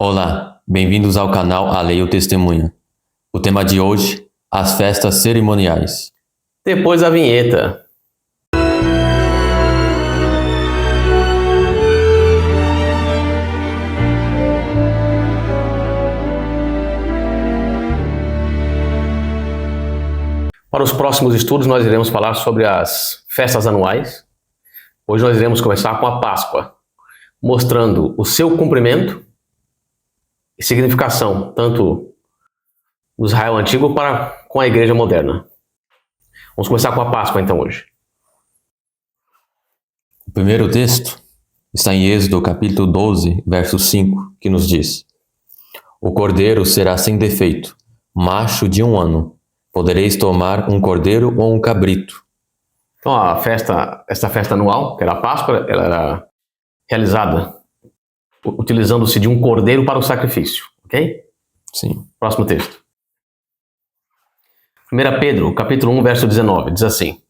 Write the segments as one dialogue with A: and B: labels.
A: Olá, bem-vindos ao canal A Lei e o Testemunha. O tema de hoje, as festas cerimoniais.
B: Depois da vinheta. Para os próximos estudos, nós iremos falar sobre as festas anuais. Hoje nós iremos começar com a Páscoa, mostrando o seu cumprimento e significação, tanto do Israel antigo com a igreja moderna. Vamos começar com a Páscoa, então, hoje.
A: O primeiro texto está em Êxodo, capítulo 12, verso 5, que nos diz: O cordeiro será sem defeito, macho de 1 ano. Podereis tomar um cordeiro ou um cabrito.
B: Então, esta festa anual, que era a Páscoa, ela era realizada utilizando-se de um cordeiro para o sacrifício, ok?
A: Sim.
B: Próximo texto. 1 Pedro, capítulo 1, verso 19, diz assim: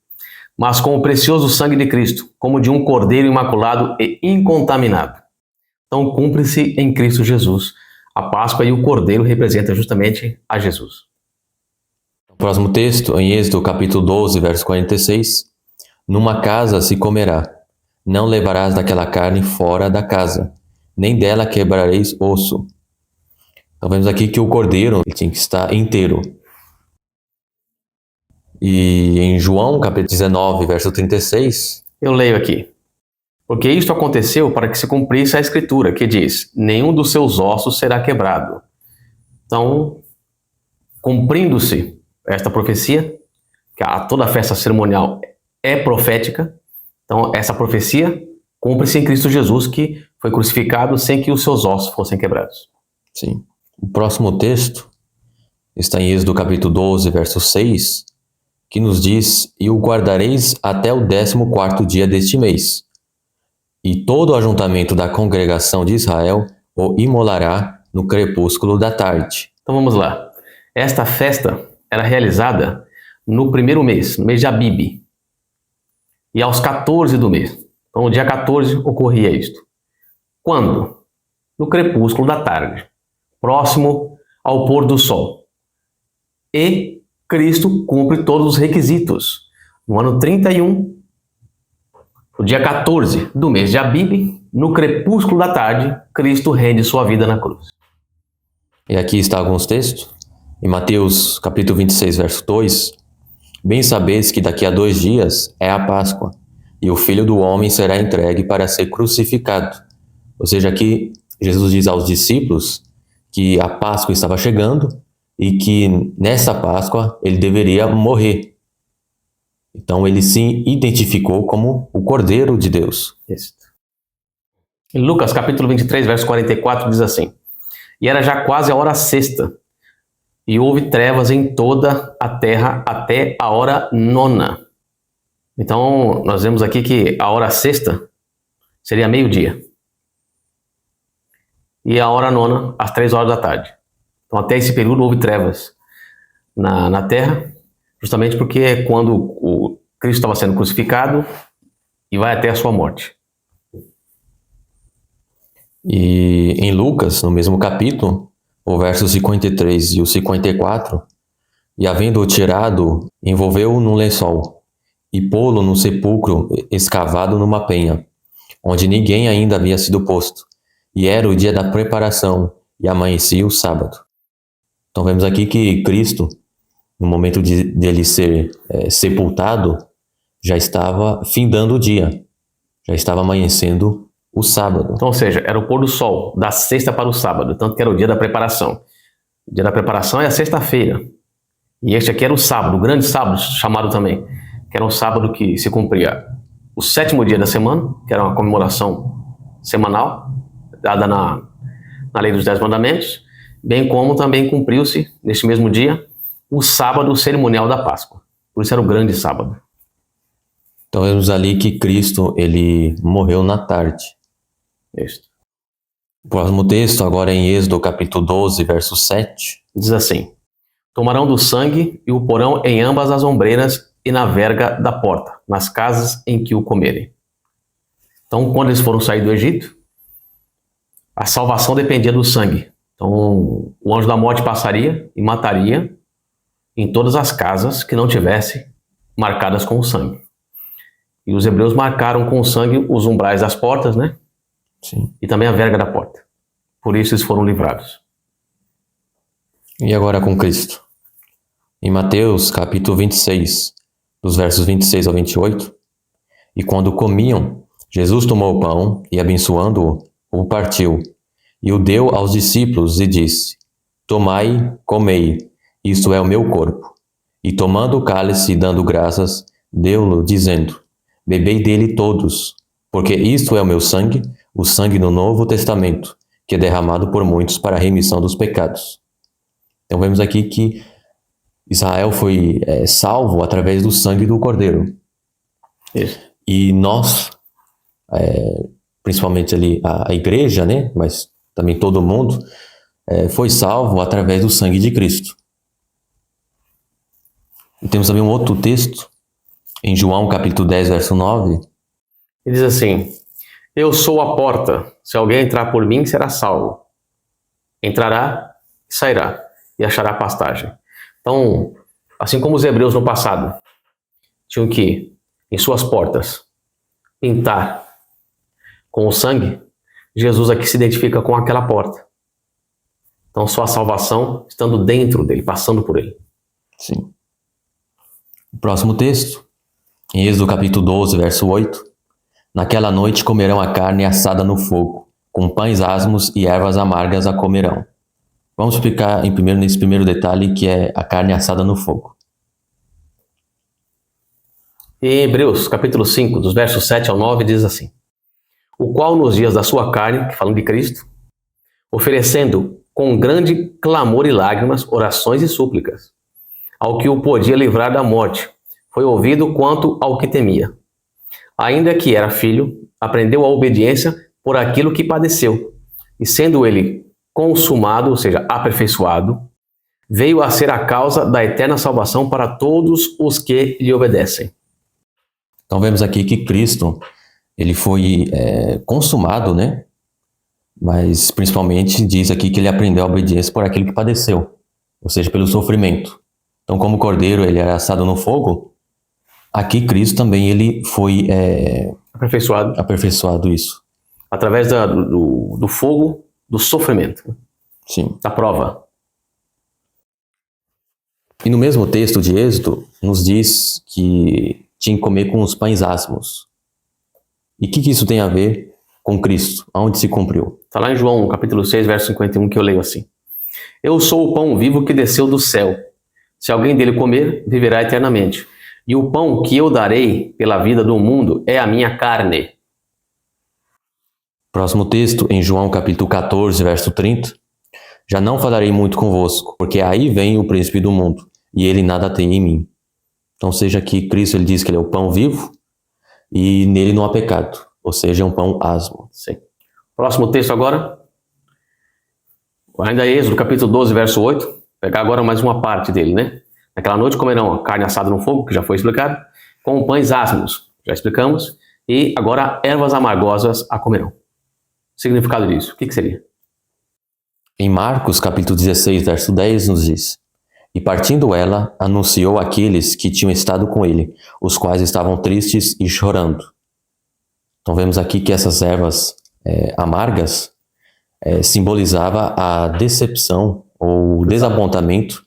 B: Mas com o precioso sangue de Cristo, como de um cordeiro imaculado e incontaminado. Então, cumpre-se em Cristo Jesus. A Páscoa e o cordeiro representam justamente a Jesus.
A: Próximo texto, em Êxodo, capítulo 12, verso 46. Numa casa se comerá. Não levarás daquela carne fora da casa, nem dela quebrareis osso. Então vemos aqui que o cordeiro tinha que estar inteiro. E em João, capítulo 19, verso 36.
B: Eu leio aqui. Porque isto aconteceu para que se cumprisse a escritura, que diz: nenhum dos seus ossos será quebrado. Então, cumprindo-se esta profecia, que toda a festa cerimonial é profética, então essa profecia cumpre-se em Cristo Jesus, que foi crucificado sem que os seus ossos fossem quebrados.
A: Sim. O próximo texto está em Êxodo capítulo 12, verso 6, que nos diz: E o guardareis até o 14º dia deste mês. E todo o ajuntamento da congregação de Israel o imolará no crepúsculo da tarde.
B: Então vamos lá. Esta festa era realizada no primeiro mês, no mês de Abib, e aos 14 do mês. Então, no dia 14 ocorria isto. Quando? No crepúsculo da tarde, próximo ao pôr do sol. E Cristo cumpre todos os requisitos. No ano 31, no dia 14 do mês de Abib, no crepúsculo da tarde, Cristo rende sua vida na cruz.
A: E aqui está alguns textos. Em Mateus capítulo 26, verso 2, Bem sabeis que daqui a 2 dias é a Páscoa, e o Filho do Homem será entregue para ser crucificado. Ou seja, aqui Jesus diz aos discípulos que a Páscoa estava chegando e que nessa Páscoa ele deveria morrer. Então ele se identificou como o Cordeiro de Deus.
B: Isso. Em Lucas capítulo 23, verso 44, diz assim: E era já quase a hora sexta, e houve trevas em toda a terra até a hora 9. Então, nós vemos aqui que a hora sexta seria meio-dia. E a hora 9, às 3 horas da tarde. Então, até esse período houve trevas na terra, justamente porque é quando o Cristo estava sendo crucificado e vai até a sua morte.
A: E em Lucas, no mesmo capítulo, o verso 53 e o 54, e havendo-o tirado, envolveu-o num lençol, e pô-lo num sepulcro escavado numa penha, onde ninguém ainda havia sido posto, e era o dia da preparação, e amanhecia o sábado. Então vemos aqui que Cristo, no momento de ele ser sepultado, já estava findando o dia, já estava amanhecendo o sábado.
B: Então, ou seja, era o pôr do sol, da sexta para o sábado, tanto que era o dia da preparação. O dia da preparação é a sexta-feira. E este aqui era o sábado, o grande sábado, chamado também, que era um sábado que se cumpria o 7º dia da semana, que era uma comemoração semanal, dada na lei dos 10 mandamentos, bem como também cumpriu-se, neste mesmo dia, o sábado cerimonial da Páscoa. Por isso era o grande sábado.
A: Então vemos ali que Cristo, ele morreu na tarde.
B: Isso.
A: O próximo texto, agora é em Êxodo, capítulo 12, verso 7.
B: Diz assim: Tomarão do sangue e o porão em ambas as ombreiras e na verga da porta, nas casas em que o comerem. Então, quando eles foram sair do Egito, a salvação dependia do sangue. Então, o anjo da morte passaria e mataria em todas as casas que não tivessem marcadas com o sangue. E os hebreus marcaram com o sangue os umbrais das portas, né?
A: Sim.
B: E também a verga da porta. Por isso eles foram livrados.
A: E agora com Cristo. Em Mateus, capítulo 26, dos versos 26 ao 28, e quando comiam, Jesus tomou o pão e, abençoando-o, o partiu, e o deu aos discípulos e disse: Tomai, comei, isto é o meu corpo. E tomando o cálice e dando graças, deu-lo, dizendo: Bebei dele todos, porque isto é o meu sangue, o sangue do Novo Testamento, que é derramado por muitos para a remissão dos pecados. Então vemos aqui que Israel foi salvo através do sangue do Cordeiro.
B: Isso.
A: E nós, principalmente ali a igreja, né, mas também todo mundo, foi salvo através do sangue de Cristo. E temos também um outro texto, em João capítulo 10, verso 9.
B: Ele diz assim: Eu sou a porta, se alguém entrar por mim será salvo. Entrará e sairá, e achará pastagem. Então, assim como os hebreus no passado tinham que, em suas portas, pintar com o sangue, Jesus aqui se identifica com aquela porta. Então, sua salvação estando dentro dele, passando por ele.
A: Sim. O próximo texto, em Êxodo capítulo 12, verso 8. Naquela noite comerão a carne assada no fogo, com pães asmos e ervas amargas a comerão. Vamos explicar nesse primeiro detalhe, que é a carne assada no fogo.
B: Em Hebreus, capítulo 5, dos versos 7 ao 9, diz assim: O qual nos dias da sua carne, falando de Cristo, oferecendo com grande clamor e lágrimas, orações e súplicas, ao que o podia livrar da morte, foi ouvido quanto ao que temia. Ainda que era filho, aprendeu a obediência por aquilo que padeceu, e sendo ele consumado, ou seja, aperfeiçoado, veio a ser a causa da eterna salvação para todos os que lhe obedecem.
A: Então vemos aqui que Cristo, ele foi consumado, né? Mas principalmente diz aqui que ele aprendeu a obediência por aquilo que padeceu, ou seja, pelo sofrimento. Então, como o cordeiro ele era assado no fogo, aqui Cristo também ele foi aperfeiçoado isso.
B: Através do fogo, do sofrimento.
A: Sim.
B: Da prova.
A: E no mesmo texto de Êxodo, nos diz que tinha que comer com os pães asmos. E o que isso tem a ver com Cristo? Aonde se cumpriu?
B: Está lá em João, capítulo 6, verso 51, que eu leio assim: Eu sou o pão vivo que desceu do céu. Se alguém dele comer, viverá eternamente. E o pão que eu darei pela vida do mundo é a minha carne.
A: Próximo texto, em João capítulo 14, verso 30. Já não falarei muito convosco, porque aí vem o príncipe do mundo, e ele nada tem em mim. Então seja que Cristo ele diz que ele é o pão vivo, e nele não há pecado, ou seja, é um pão asmo.
B: Sim. Próximo texto agora. Ainda é Êxodo, capítulo 12, verso 8. Pegar agora mais uma parte dele, né? Naquela noite comerão a carne assada no fogo, que já foi explicado, com pães asmos, já explicamos, e agora ervas amargosas a comerão. O significado disso, o que seria?
A: Em Marcos, capítulo 16, verso 10, nos diz: E partindo ela, anunciou àqueles que tinham estado com ele, os quais estavam tristes e chorando. Então vemos aqui que essas ervas amargas simbolizava a decepção ou desapontamento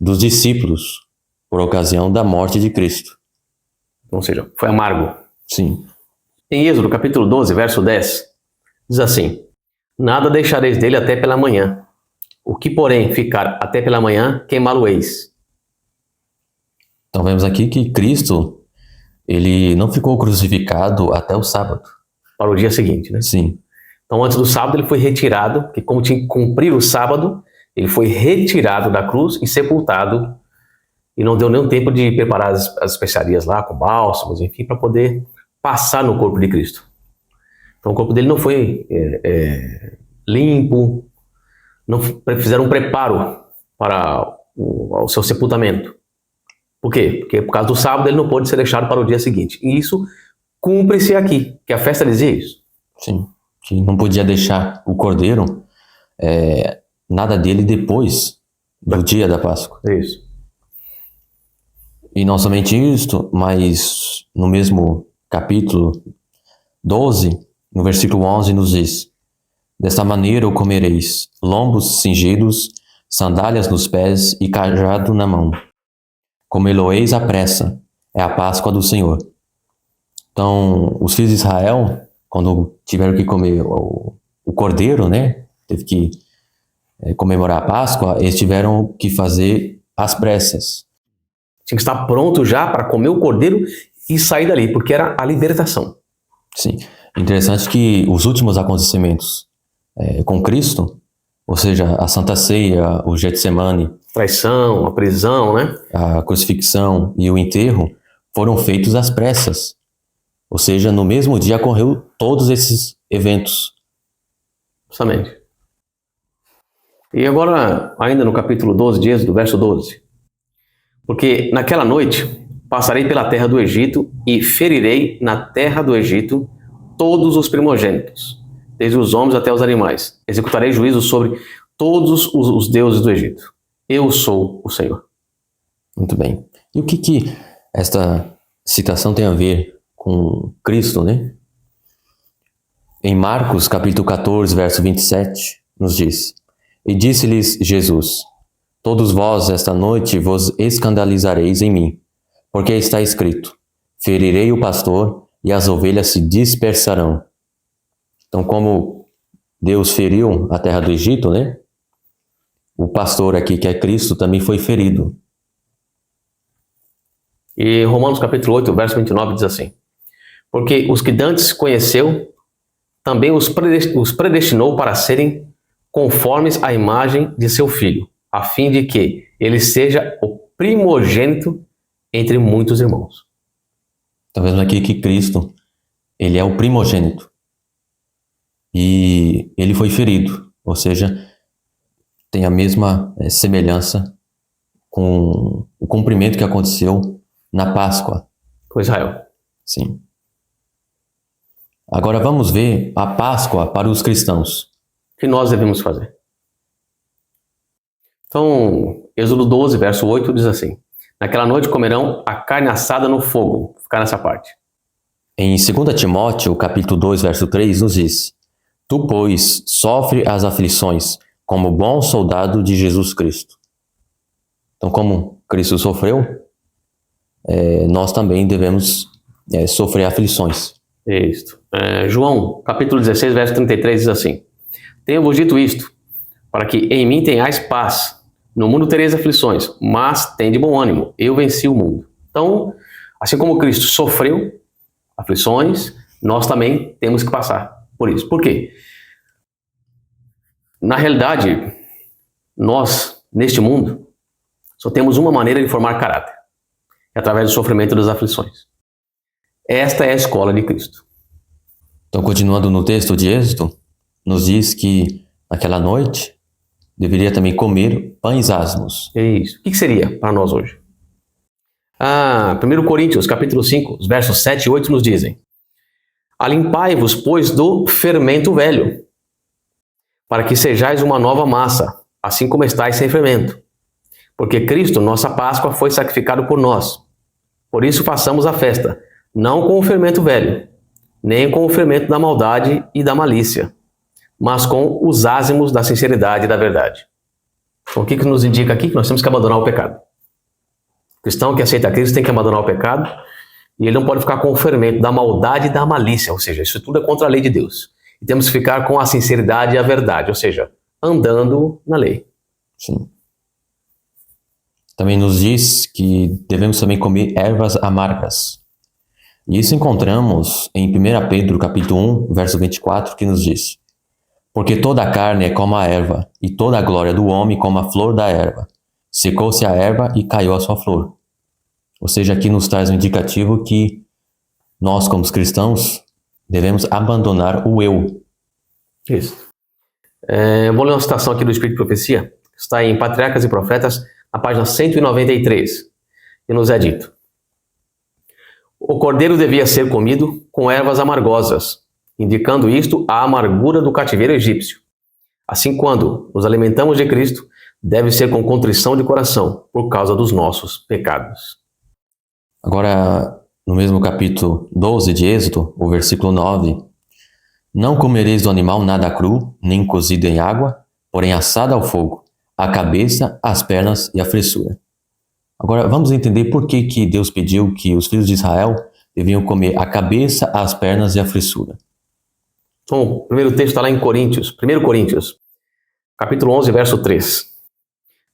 A: dos discípulos por ocasião da morte de Cristo.
B: Ou seja, foi amargo.
A: Sim.
B: Em Êxodo, capítulo 12, verso 10, diz assim: Nada deixareis dele até pela manhã. O que, porém, ficar até pela manhã, queimá-lo-eis.
A: Então vemos aqui que Cristo, ele não ficou crucificado até o sábado.
B: Para o dia seguinte, né?
A: Sim.
B: Então, antes do sábado, ele foi retirado, porque como tinha que cumprir o sábado, ele foi retirado da cruz e sepultado. E não deu nem tempo de preparar as especiarias lá, com bálsamos, enfim, para poder passar no corpo de Cristo. Então, o corpo dele não foi limpo, não fizeram um preparo para o seu sepultamento. Por quê? Porque por causa do sábado ele não pôde ser deixado para o dia seguinte. E isso cumpre-se aqui, que a festa dizia isso.
A: Sim. que não podia deixar o cordeiro, nada dele depois do dia da Páscoa.
B: Isso.
A: E não somente isto, mas no mesmo capítulo 12, no versículo 11, nos diz: desta maneira o comereis, lombos cingidos, sandálias nos pés e cajado na mão. Comê-lo-eis à pressa, é a Páscoa do Senhor. Então, os filhos de Israel, quando tiveram que comer o cordeiro, né, teve que comemorar a Páscoa, eles tiveram que fazer às pressas.
B: Tinha que estar pronto já para comer o cordeiro e sair dali, porque era a libertação.
A: Sim. Interessante que os últimos acontecimentos com Cristo, ou seja, a Santa Ceia, o Getsemane,
B: Traição, a prisão, né?
A: a crucifixão e o enterro, foram feitos às pressas. Ou seja, no mesmo dia ocorreu todos esses eventos.
B: Justamente. E agora, ainda no capítulo 12 de Êxodo, verso 12. Porque naquela noite passarei pela terra do Egito e ferirei na terra do Egito todos os primogênitos, desde os homens até os animais. Executarei juízo sobre todos os deuses do Egito. Eu sou o Senhor.
A: Muito bem. E o que esta citação tem a ver com Cristo, né? Em Marcos, capítulo 14, verso 27, nos diz: e disse-lhes Jesus: todos vós esta noite vos escandalizareis em mim, porque está escrito: ferirei o pastor e as ovelhas se dispersarão. Então, como Deus feriu a terra do Egito, né? O pastor aqui, que é Cristo, também foi ferido.
B: E Romanos capítulo 8, verso 29 diz assim: porque os que dantes conheceu, também os predestinou para serem conformes à imagem de seu Filho, a fim de que ele seja o primogênito entre muitos irmãos.
A: Está vendo aqui que Cristo, ele é o primogênito. E ele foi ferido, ou seja, tem a mesma semelhança com o cumprimento que aconteceu na Páscoa.
B: Com Israel.
A: Sim. Agora vamos ver a Páscoa para os cristãos.
B: O que nós devemos fazer? Então, Êxodo 12, verso 8 diz assim: naquela noite comerão a carne assada no fogo. Vou ficar nessa parte.
A: Em 2 Timóteo, capítulo 2, verso 3, nos diz: tu, pois, sofre as aflições como bom soldado de Jesus Cristo. Então, como Cristo sofreu, nós também devemos sofrer aflições.
B: Isto. João, capítulo 16, verso 33 diz assim: tenho-vos dito isto, para que em mim tenhais paz. No mundo tereis aflições, mas tende bom ânimo, eu venci o mundo. Então, assim como Cristo sofreu aflições, nós também temos que passar por isso. Por quê? Na realidade, nós, neste mundo, só temos uma maneira de formar caráter: é através do sofrimento e das aflições. Esta é a escola de Cristo.
A: Então, continuando no texto de Êxodo, nos diz que naquela noite deveria também comer pães asmos.
B: É isso. O que seria para nós hoje? 1 Coríntios, capítulo 5, os versos 7 e 8 nos dizem: alimpai-vos, pois, do fermento velho, para que sejais uma nova massa, assim como estáis sem fermento. Porque Cristo, nossa Páscoa, foi sacrificado por nós. Por isso façamos a festa, não com o fermento velho, nem com o fermento da maldade e da malícia, mas com os ázimos da sinceridade e da verdade. Então, o que nos indica aqui? Que nós temos que abandonar o pecado. O cristão que aceita Cristo tem que abandonar o pecado, e ele não pode ficar com o fermento da maldade e da malícia, ou seja, isso tudo é contra a lei de Deus. E temos que ficar com a sinceridade e a verdade, ou seja, andando na lei.
A: Sim. Também nos diz que devemos também comer ervas amargas. E isso encontramos em 1 Pedro, capítulo 1, verso 24, que nos diz: porque toda a carne é como a erva, e toda a glória do homem como a flor da erva. Secou-se a erva e caiu a sua flor. Ou seja, aqui nos traz um indicativo que nós, como cristãos, devemos abandonar o eu.
B: Isso. Vou ler uma citação aqui do Espírito de Profecia, que está em Patriarcas e Profetas, na página 193, e nos é dito: o cordeiro devia ser comido com ervas amargosas, indicando isto a amargura do cativeiro egípcio. Assim, quando nos alimentamos de Cristo, deve ser com contrição de coração, por causa dos nossos pecados.
A: Agora, no mesmo capítulo 12 de Êxodo, o versículo 9: Não comereis do animal nada cru, nem cozido em água, porém assado ao fogo, a cabeça, as pernas e a fressura. Agora, vamos entender por que Deus pediu que os filhos de Israel deviam comer a cabeça, as pernas e a fressura.
B: Então, o primeiro texto está lá em Coríntios, 1 Coríntios, capítulo 11, verso 3.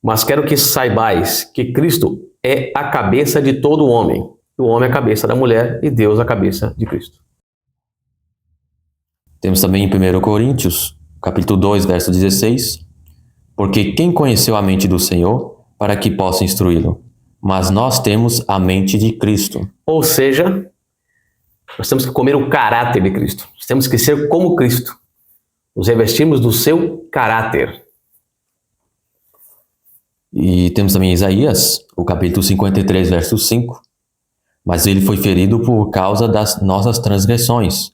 B: Mas quero que saibais que Cristo é a cabeça de todo homem. O homem é a cabeça da mulher e Deus a cabeça de Cristo.
A: Temos também em 1 Coríntios, capítulo 2, verso 16. Porque quem conheceu a mente do Senhor para que possa instruí-lo? Mas nós temos a mente de Cristo.
B: Ou seja, nós temos que comer o caráter de Cristo. Nós temos que ser como Cristo. Nos revestimos do seu caráter.
A: E temos também Isaías, o capítulo 53, verso 5. Mas ele foi ferido por causa das nossas transgressões,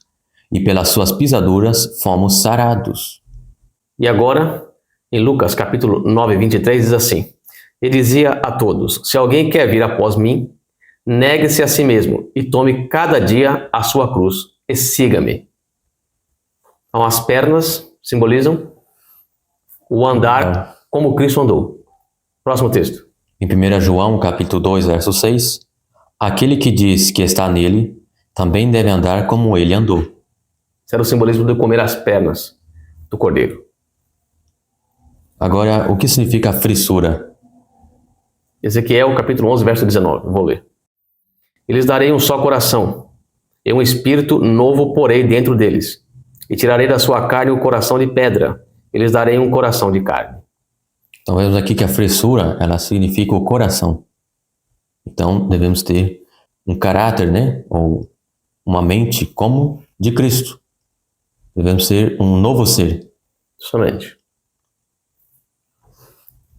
A: e pelas suas pisaduras fomos sarados.
B: E agora, em Lucas, capítulo 9, 23, diz assim: Ele dizia a todos: Se alguém quer vir após mim, negue-se a si mesmo e tome cada dia a sua cruz e siga-me. Então, as pernas simbolizam o andar como Cristo andou. Próximo texto.
A: Em 1 João, capítulo 2, verso 6, aquele que diz que está nele, também deve andar como ele andou.
B: Esse era o simbolismo de comer as pernas do cordeiro.
A: Agora, o que significa frissura?
B: Ezequiel, capítulo 11, verso 19. Vou ler. E lhes darei um só coração, e um espírito novo porei dentro deles. E tirarei da sua carne o coração de pedra, e lhes darei um coração de carne.
A: Então, vemos aqui que a fressura, ela significa o coração. Então, devemos ter um caráter, né? Ou uma mente como de Cristo. Devemos ser um novo ser.
B: Somente.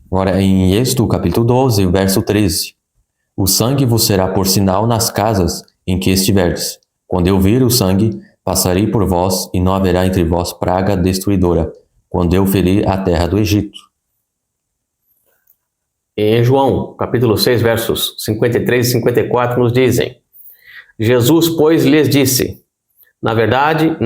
A: Agora, em Êxodo, capítulo 12, verso 13. O sangue vos será por sinal nas casas em que estiverdes. Quando eu vir o sangue, passarei por vós, e não haverá entre vós praga destruidora, quando eu ferir a terra do Egito.
B: Em João, capítulo 6, versos 53 e 54, nos dizem: Jesus, pois, lhes disse: na verdade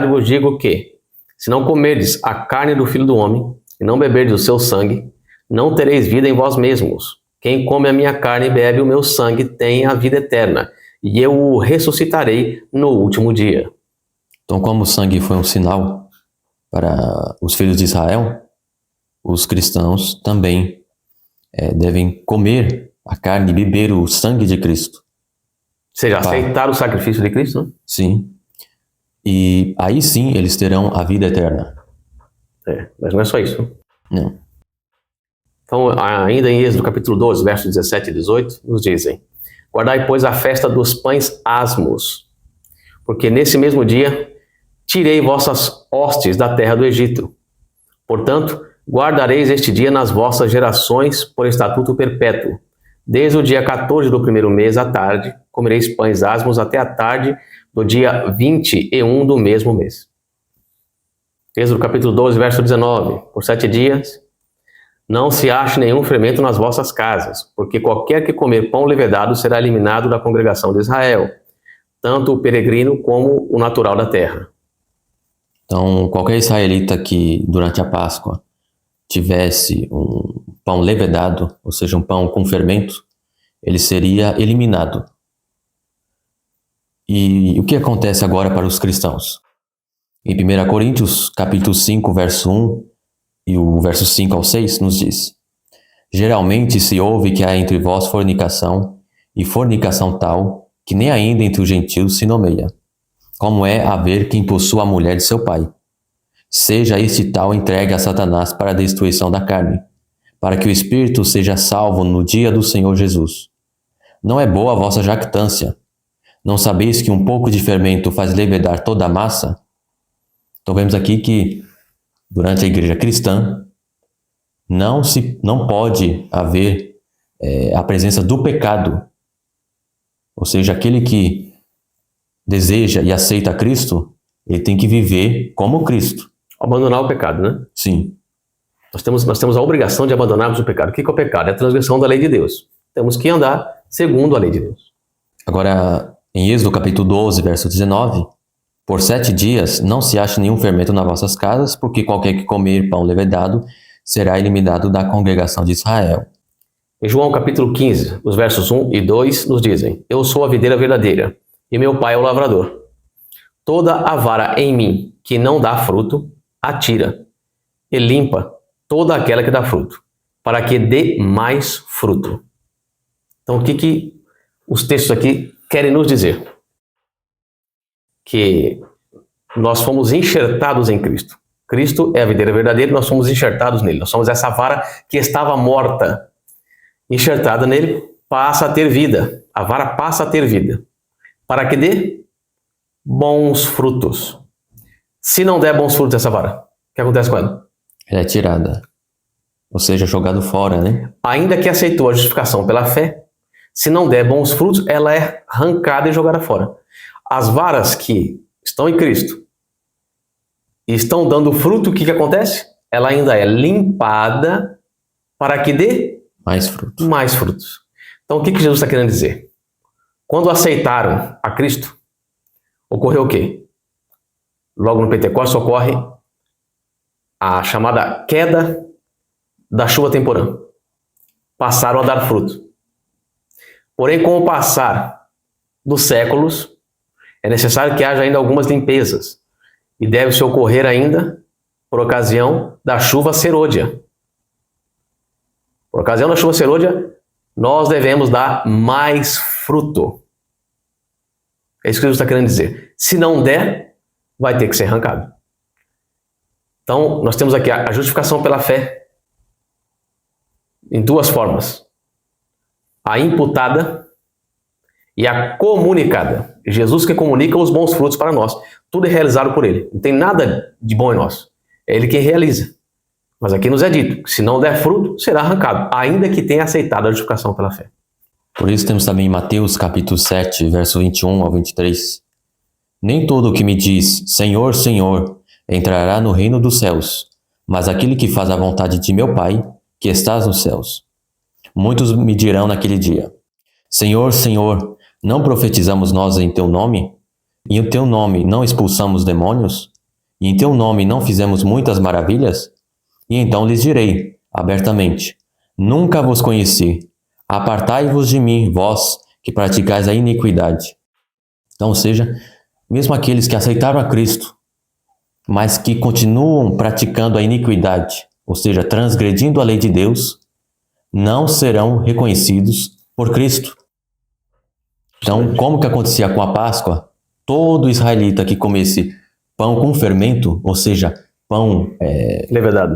B: vos digo que, se não comerdes a carne do Filho do Homem, e não beberdes o seu sangue, não tereis vida em vós mesmos. Quem come a minha carne e bebe o meu sangue tem a vida eterna, e eu o ressuscitarei no último dia.
A: Então, como o sangue foi um sinal para os filhos de Israel, os cristãos também devem comer a carne e beber o sangue de Cristo.
B: Ou seja, aceitar o sacrifício de Cristo, né?
A: Sim. E aí sim eles terão a vida eterna.
B: Mas não é só isso.
A: Não.
B: Então, ainda em Êxodo capítulo 12, versos 17 e 18, nos dizem: Guardai, pois, a festa dos pães asmos, porque nesse mesmo dia tirei vossas hostes da terra do Egito. Portanto, guardareis este dia nas vossas gerações por estatuto perpétuo. Desde o dia 14 do primeiro mês à tarde, comereis pães asmos até a tarde do dia 21 do mesmo mês. Êxodo capítulo 12, verso 19. Por 7 dias não se ache nenhum fermento nas vossas casas, porque qualquer que comer pão levedado será eliminado da congregação de Israel, tanto o peregrino como o natural da terra.
A: Então, qualquer israelita que durante a Páscoa tivesse um pão levedado, ou seja, um pão com fermento, ele seria eliminado. E o que acontece agora para os cristãos? Em 1 Coríntios, capítulo 5, verso 1 e o verso 5 ao 6, nos diz: Geralmente se ouve que há entre vós fornicação, e fornicação tal, que nem ainda entre os gentios se nomeia, como é haver quem possua a mulher de seu pai. Seja este tal entregue a Satanás para a destruição da carne, para que o espírito seja salvo no dia do Senhor Jesus. Não é boa a vossa jactância. Não sabeis que um pouco de fermento faz levedar toda a massa? Então vemos aqui que, durante a igreja cristã, não pode haver a presença do pecado. Ou seja, aquele que deseja e aceita Cristo, Ele tem que viver como Cristo.
B: Abandonar o pecado, né?
A: Sim.
B: Nós temos a obrigação de abandonarmos o pecado. O que é o pecado? É a transgressão da lei de Deus. Temos que andar segundo a lei de Deus.
A: Agora, em Êxodo capítulo 12, verso 19, por 7 dias não se ache nenhum fermento nas vossas casas, porque qualquer que comer pão levedado será eliminado da congregação de Israel.
B: Em João capítulo 15, os versos 1 e 2 nos dizem: Eu sou a videira verdadeira, e meu pai é o lavrador. Toda a vara em mim que não dá fruto, atira, e limpa toda aquela que dá fruto, para que dê mais fruto. Então, o que os textos aqui querem nos dizer? Que nós fomos enxertados em Cristo. Cristo é a videira verdadeira e nós fomos enxertados nele. Nós somos essa vara que estava morta. Enxertada nele, passa a ter vida. A vara passa a ter vida. Para que dê bons frutos. Se não der bons frutos essa vara, o que acontece com ela?
A: Ela é tirada. Ou seja, jogado fora, né?
B: Ainda que aceitou a justificação pela fé, se não der bons frutos, ela é arrancada e jogada fora. As varas que estão em Cristo e estão dando fruto, o que acontece? Ela ainda é limpada para que dê
A: mais frutos.
B: Mais frutos. Então, o que Jesus está querendo dizer? Quando aceitaram a Cristo, ocorreu o quê? Logo no Pentecostes ocorre a chamada queda da chuva temporã. Passaram a dar fruto. Porém, com o passar dos séculos, é necessário que haja ainda algumas limpezas. E deve-se ocorrer ainda por ocasião da chuva serôdia. Por ocasião da chuva serôdia, nós devemos dar mais fruto. É isso que Jesus está querendo dizer. Se não der, vai ter que ser arrancado. Então, nós temos aqui a justificação pela fé em duas formas. A imputada e a comunicada. Jesus que comunica os bons frutos para nós. Tudo é realizado por Ele. Não tem nada de bom em nós. É Ele quem realiza. Mas aqui nos é dito que se não der fruto, será arrancado, ainda que tenha aceitado a justificação pela fé.
A: Por isso temos também em Mateus capítulo 7, verso 21 ao 23. Nem todo o que me diz, Senhor, Senhor, entrará no reino dos céus, mas aquele que faz a vontade de meu Pai, que estás nos céus. Muitos me dirão naquele dia, Senhor, Senhor, não profetizamos nós em teu nome? E em teu nome não expulsamos demônios? E em teu nome não fizemos muitas maravilhas? E então lhes direi, abertamente, nunca vos conheci, apartai-vos de mim, vós que praticais a iniquidade. Então, ou seja, mesmo aqueles que aceitaram a Cristo, mas que continuam praticando a iniquidade, ou seja, transgredindo a lei de Deus, não serão reconhecidos por Cristo. Então, como que acontecia com a Páscoa? Todo israelita que comesse pão com fermento, ou seja, pão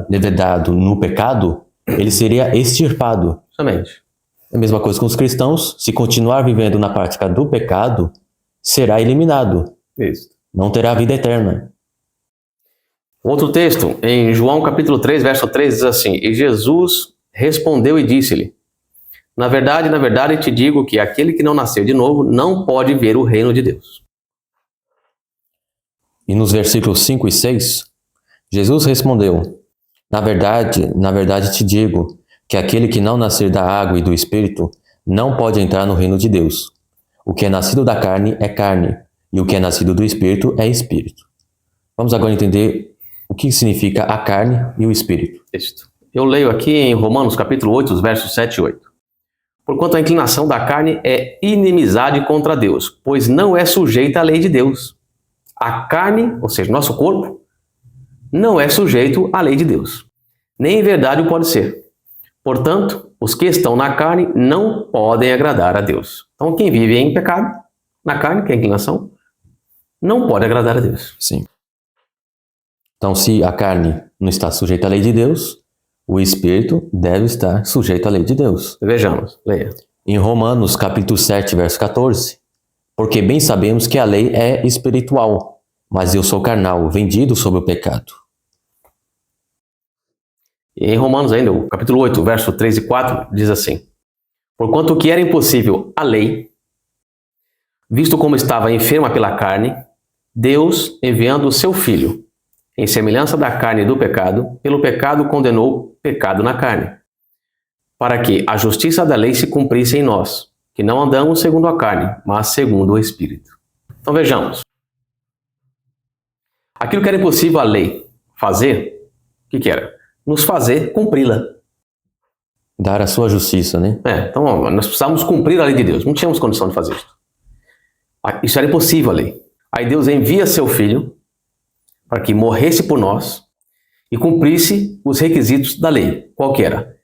A: levedado no pecado, ele seria extirpado.
B: Somente.
A: É a mesma coisa com os cristãos, se continuar vivendo na prática do pecado, será eliminado.
B: Isso.
A: Não terá vida eterna.
B: Outro texto, em João capítulo 3, verso 3, diz assim, E Jesus respondeu e disse-lhe, na verdade te digo que aquele que não nasceu de novo não pode ver o reino de Deus.
A: E nos versículos 5 e 6, Jesus respondeu, na verdade te digo que aquele que não nascer da água e do Espírito não pode entrar no reino de Deus. O que é nascido da carne é carne, e o que é nascido do Espírito é Espírito. Vamos agora entender o que significa a carne e o Espírito.
B: Eu leio aqui em Romanos capítulo 8, os versos 7 e 8. Porquanto a inclinação da carne é inimizade contra Deus, pois não é sujeita à lei de Deus. A carne, ou seja, nosso corpo, não é sujeito à lei de Deus. Nem em verdade o pode ser. Portanto, os que estão na carne não podem agradar a Deus. Então, quem vive em pecado, na carne, que é a inclinação, não pode agradar a Deus.
A: Sim. Então, se a carne não está sujeita à lei de Deus, o Espírito deve estar sujeito à lei de Deus.
B: Vejamos, leia.
A: Em Romanos capítulo 7, verso 14, porque bem sabemos que a lei é espiritual, mas eu sou carnal, vendido sob o pecado.
B: E em Romanos ainda, o capítulo 8, verso 3 e 4, diz assim, porquanto o que era impossível à lei, visto como estava enferma pela carne, Deus, enviando o seu Filho, em semelhança da carne e do pecado, pelo pecado condenou o pecado na carne, para que a justiça da lei se cumprisse em nós, que não andamos segundo a carne, mas segundo o Espírito. Então vejamos. Aquilo que era impossível a lei fazer, o que era? Nos fazer cumpri-la.
A: Dar a sua justiça, né?
B: Então nós precisávamos cumprir a lei de Deus, não tínhamos condição de fazer isso. Isso era impossível a lei. Aí Deus envia seu Filho para que morresse por nós e cumprisse os requisitos da lei. Qual que era?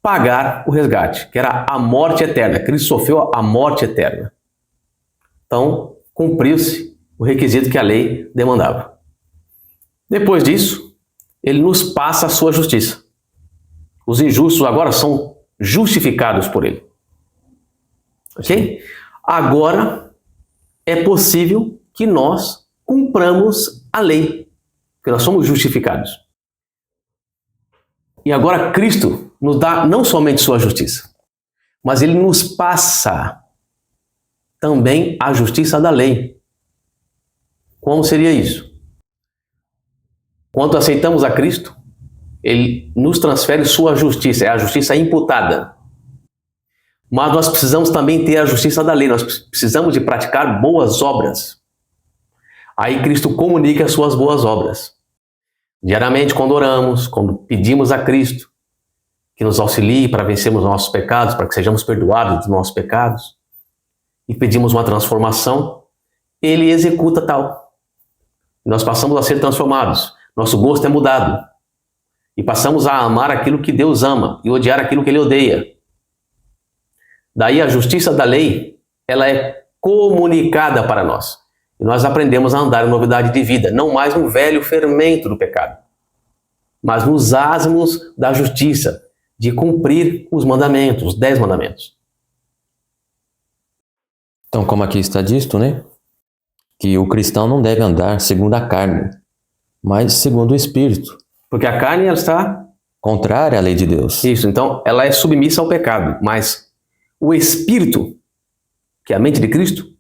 B: Pagar o resgate, que era a morte eterna. Cristo sofreu a morte eterna. Então, cumpriu-se o requisito que a lei demandava. Depois disso, ele nos passa a sua justiça. Os injustos agora são justificados por ele. Ok? Agora é possível que nós cumpramos a lei, porque nós somos justificados. E agora Cristo nos dá não somente sua justiça, mas ele nos passa também a justiça da lei. Como seria isso? Quando aceitamos a Cristo, ele nos transfere sua justiça, é a justiça imputada. Mas nós precisamos também ter a justiça da lei, nós precisamos de praticar boas obras. Aí Cristo comunica as suas boas obras. Diariamente, quando oramos, quando pedimos a Cristo que nos auxilie para vencermos nossos pecados, para que sejamos perdoados dos nossos pecados, e pedimos uma transformação, ele executa tal. Nós passamos a ser transformados, nosso gosto é mudado. E passamos a amar aquilo que Deus ama e odiar aquilo que Ele odeia. Daí a justiça da lei, ela é comunicada para nós. E nós aprendemos a andar em novidade de vida, não mais no velho fermento do pecado, mas nos asmos da justiça, de cumprir os mandamentos, os 10 mandamentos.
A: Então, como aqui está dito, né? Que o cristão não deve andar segundo a carne, mas segundo o Espírito.
B: Porque a carne, ela está
A: contrária à lei de Deus.
B: Isso, então ela é submissa ao pecado, mas o Espírito, que é a mente de Cristo,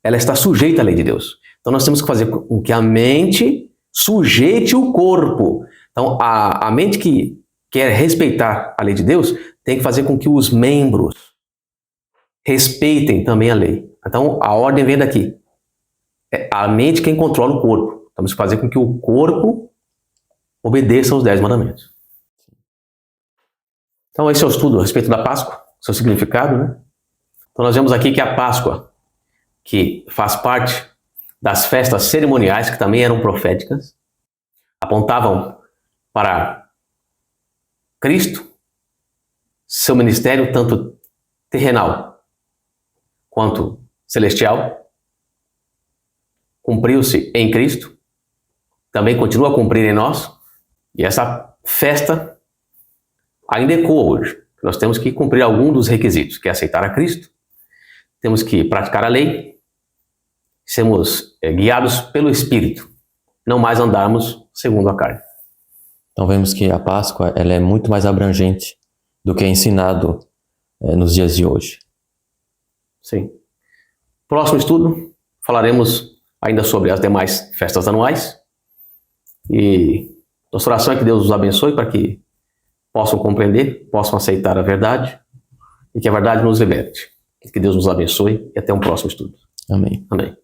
B: ela está sujeita à lei de Deus. Então nós temos que fazer com que a mente sujeite o corpo. Então a mente que quer respeitar a lei de Deus tem que fazer com que os membros respeitem também a lei. Então a ordem vem daqui. É a mente quem controla o corpo. Temos que fazer com que o corpo obedeça aos 10 mandamentos. Então esse é o estudo a respeito da Páscoa, seu significado, né? Então nós vemos aqui que a Páscoa, que faz parte das festas cerimoniais, que também eram proféticas, apontavam para Cristo, seu ministério tanto terrenal quanto celestial, cumpriu-se em Cristo, também continua a cumprir em nós, e essa festa ainda ecoa hoje. Nós temos que cumprir algum dos requisitos, que é aceitar a Cristo, temos que praticar a lei, sermos guiados pelo Espírito, não mais andarmos segundo a carne.
A: Então vemos que a Páscoa ela é muito mais abrangente do que é ensinado nos dias de hoje.
B: Sim. Próximo estudo, falaremos ainda sobre as demais festas anuais. E nossa oração é que Deus os abençoe para que possam compreender, possam aceitar a verdade e que a verdade nos liberte. Que Deus nos abençoe e até um próximo estudo.
A: Amém.
B: Amém.